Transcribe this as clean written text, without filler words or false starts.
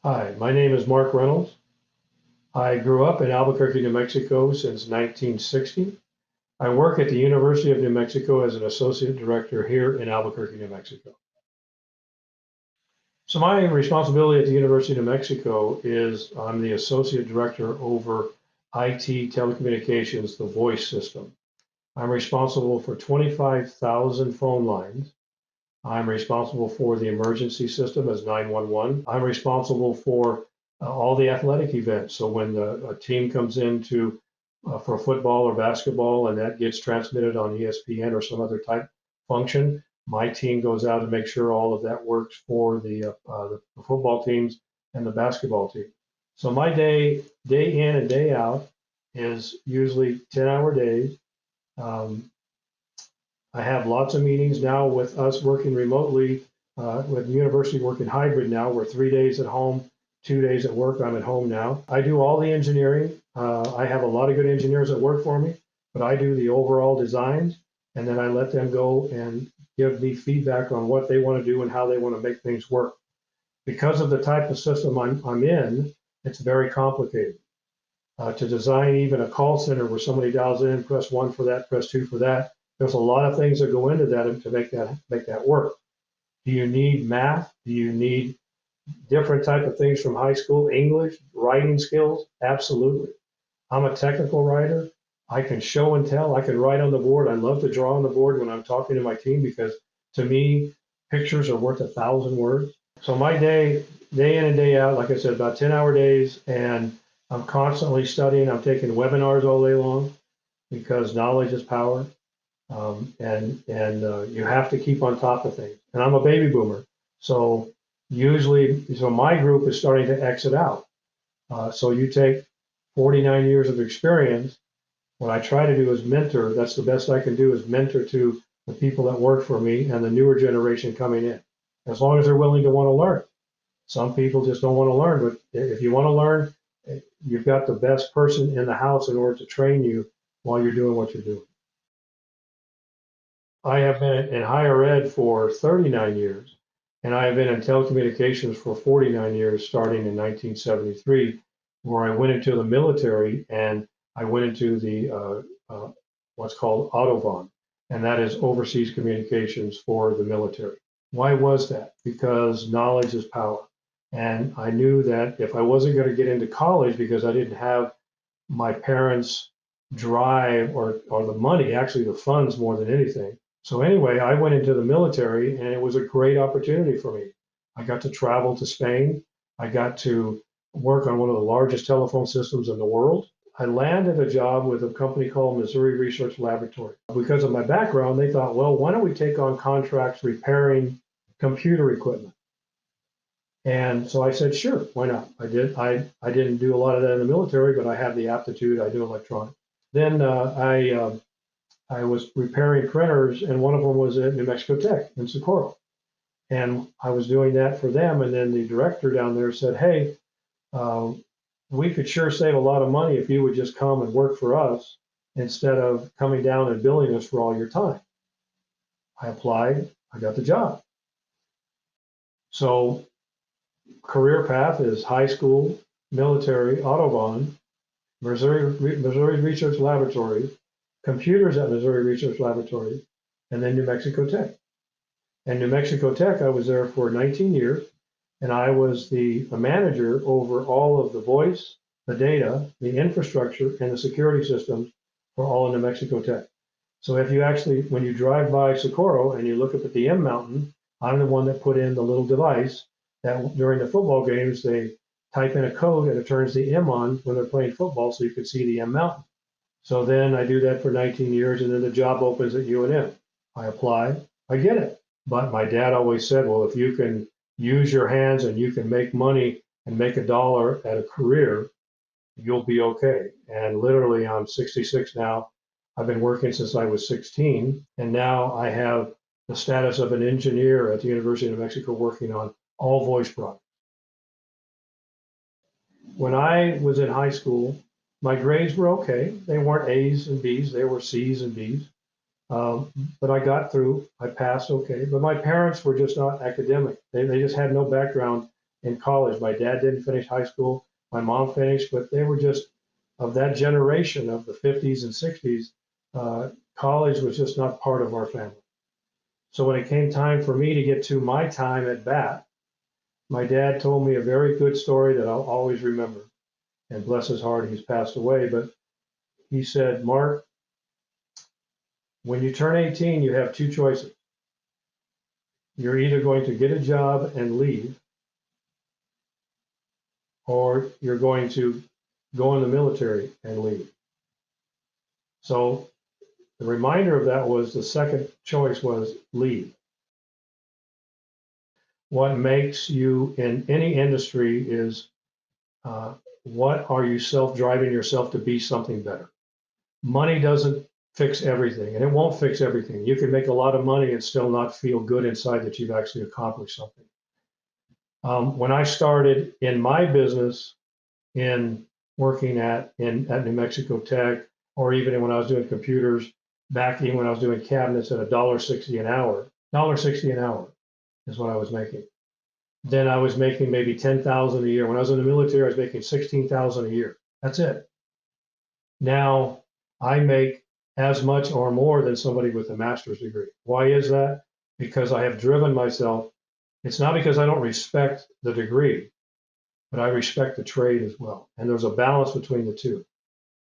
Hi, my name is Mark Reynolds. I grew up in Albuquerque, New Mexico since 1960. I work at the University of New Mexico as an associate director here in Albuquerque, New Mexico. So my responsibility at the University of New Mexico is I'm the associate director over IT telecommunications, the voice system. I'm responsible for 25,000 phone lines. I'm responsible for the emergency system as 911. I'm responsible for all the athletic events. So when a team comes into for football or basketball and that gets transmitted on ESPN or some other type function, my team goes out and makes sure all of that works for the football teams and the basketball team. So my day in and day out, is usually 10-hour days. Um, I have lots of meetings now with us working remotely, with the university working hybrid now. We're 3 days at home, 2 days at work. I'm at home now. I do all the engineering. I have a lot of good engineers that work for me, but I do the overall designs, and then I let them go and give me feedback on what they want to do and how they want to make things work. Because of the type of system I'm in, it's very complicated. To design even a call center where somebody dials in, press one for that, press two for that. There's a lot of things that go into that to make that work. Do you need math? Do you need different type of things from high school? English, writing skills? Absolutely. I'm a technical writer. I can show and tell. I can write on the board. I love to draw on the board when I'm talking to my team because to me, pictures are worth 1,000 words. So my day in and day out, like I said, about 10-hour days, and I'm constantly studying. I'm taking webinars all day long because knowledge is power, and you have to keep on top of things. And I'm a baby boomer, so so my group is starting to exit out. So you take 49 years of experience. What I try to do is mentor. That's the best I can do is mentor to the people that work for me and the newer generation coming in, as long as they're willing to want to learn. Some people just don't want to learn, but if you want to learn, you've got the best person in the house in order to train you while you're doing what you're doing. I have been in higher ed for 39 years, and I have been in telecommunications for 49 years, starting in 1973, where I went into the military and I went into the what's called Autobahn, and that is overseas communications for the military. Why was that? Because knowledge is power. And I knew that if I wasn't going to get into college because I didn't have my parents' drive or the money, actually the funds more than anything. So anyway, I went into the military and it was a great opportunity for me. I got to travel to Spain. I got to work on one of the largest telephone systems in the world. I landed a job with a company called Missouri Research Laboratory. Because of my background, they thought, well, why don't we take on contracts repairing computer equipment? And so I said, sure, why not? I did. I didn't do a lot of that in the military, but I have the aptitude. I do electronics. Then I was repairing printers, and one of them was at New Mexico Tech in Socorro. And I was doing that for them. And then the director down there said, hey, uh, we could sure save a lot of money if you would just come and work for us instead of coming down and billing us for all your time. I applied, I got the job. So career path is high school, military, Autobahn, Missouri Research Laboratory, computers at Missouri Research Laboratory, and then New Mexico Tech. And New Mexico Tech, I was there for 19 years, and I was the manager over all of the voice, the data, the infrastructure, and the security systems for all of New Mexico Tech. So if you actually, when you drive by Socorro and you look up at the M Mountain, I'm the one that put in the little device that during the football games, they type in a code and it turns the M on when they're playing football so you can see the M Mountain. So then I do that for 19 years and then the job opens at UNM. I apply, I get it. But my dad always said, well, if you can use your hands and you can make money and make a dollar at a career, you'll be okay. And literally, I'm 66 now. I've been working since I was 16, and now I have the status of an engineer at the University of New Mexico working on all voice products. When I was in high school, my grades were okay. They weren't A's and B's, they were C's and D's. But I got through, I passed okay. But my parents were just not academic. They just had no background in college. My dad didn't finish high school. My mom finished, but they were just of that generation of the 50s and 60s. College was just not part of our family. So when it came time for me to get to my time at bat, my dad told me a very good story that I'll always remember. And bless his heart, he's passed away. But he said, Mark, when you turn 18, you have two choices. You're either going to get a job and leave, or you're going to go in the military and leave. So the reminder of that was the second choice was leave. What makes you in any industry is what are you self-driving yourself to be something better? Money doesn't fix everything, and it won't fix everything. You can make a lot of money and still not feel good inside that you've actually accomplished something. When I started in my business in working at New Mexico Tech, or even when I was doing computers, back even when I was doing cabinets at $1.60 an hour, $1.60 an hour is what I was making. Then I was making maybe 10,000 a year. When I was in the military, I was making 16,000 a year. That's it. Now I make as much or more than somebody with a master's degree. Why is that? Because I have driven myself. It's not because I don't respect the degree, but I respect the trade as well. And there's a balance between the two.